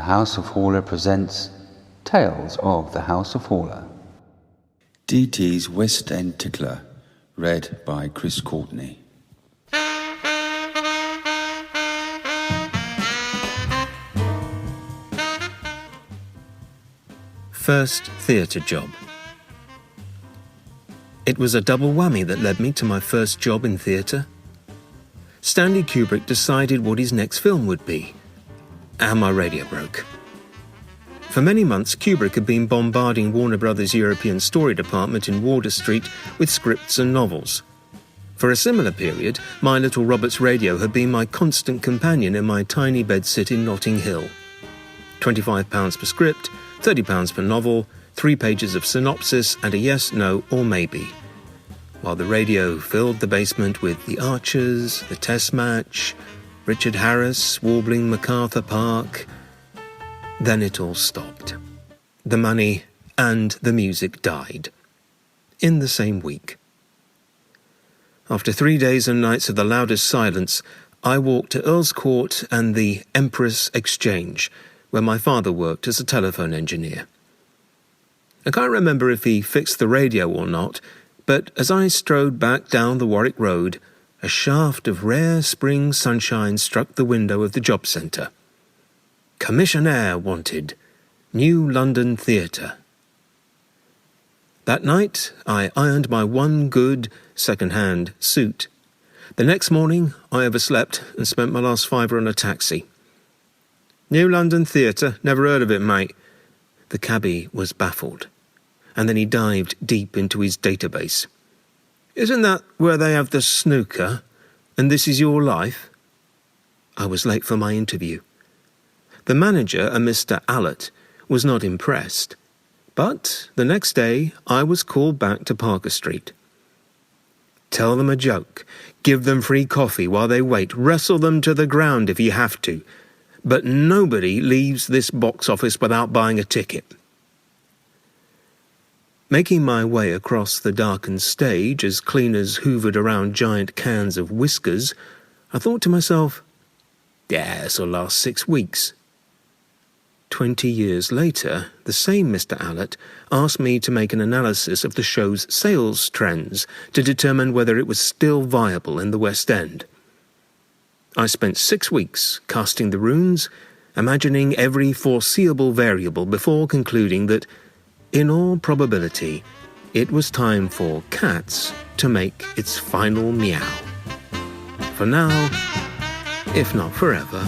House of Haller presents Tales of the House of Haller. DT's West End Tickler, read by Chris Courtenay. First theatre job. It was a double whammy that led me to my first job in theatre. Stanley Kubrick decided what his next film would be, and my radio broke. For many months, Kubrick had been bombarding Warner Brothers' European story department in Wardour Street with scripts and novels. For a similar period, My Little Robert's radio had been my constant companion in my tiny bedsit in Notting Hill. £25 per script, £30 per novel, 3 pages of synopsis and a yes, no or maybe. While the radio filled the basement with The Archers, The Test Match, Richard Harris warbling MacArthur Park. Then it all stopped. The money and the music died. In the same week. After 3 days and nights of the loudest silence, I walked to Earl's Court and the Empress Exchange, where my father worked as a telephone engineer. I can't remember if he fixed the radio or not, but as I strode back down the Warwick Road, a shaft of rare spring sunshine struck the window of the job centre. Commissionaire wanted. New London Theatre. That night, I ironed my one good, second-hand suit. The next morning, I overslept and spent my last fiver on a taxi. New London Theatre, never heard of it, mate. The cabbie was baffled, and then he dived deep into his database. Isn't that where they have the snooker, and this is your life? I was late for my interview. The manager, a Mr. Allett, was not impressed, but the next day I was called back to Parker Street. Tell them a joke, give them free coffee while they wait, wrestle them to the ground if you have to, but nobody leaves this box office without buying a ticket. Making my way across the darkened stage as cleaners hoovered around giant cans of whiskers, I thought to myself, yeah, this'll last 6 weeks. 20 years later, the same Mr. Allett asked me to make an analysis of the show's sales trends to determine whether it was still viable in the West End. I spent 6 weeks casting the runes, imagining every foreseeable variable before concluding that, in all probability, it was time for Cats to make its final meow. For now, if not forever.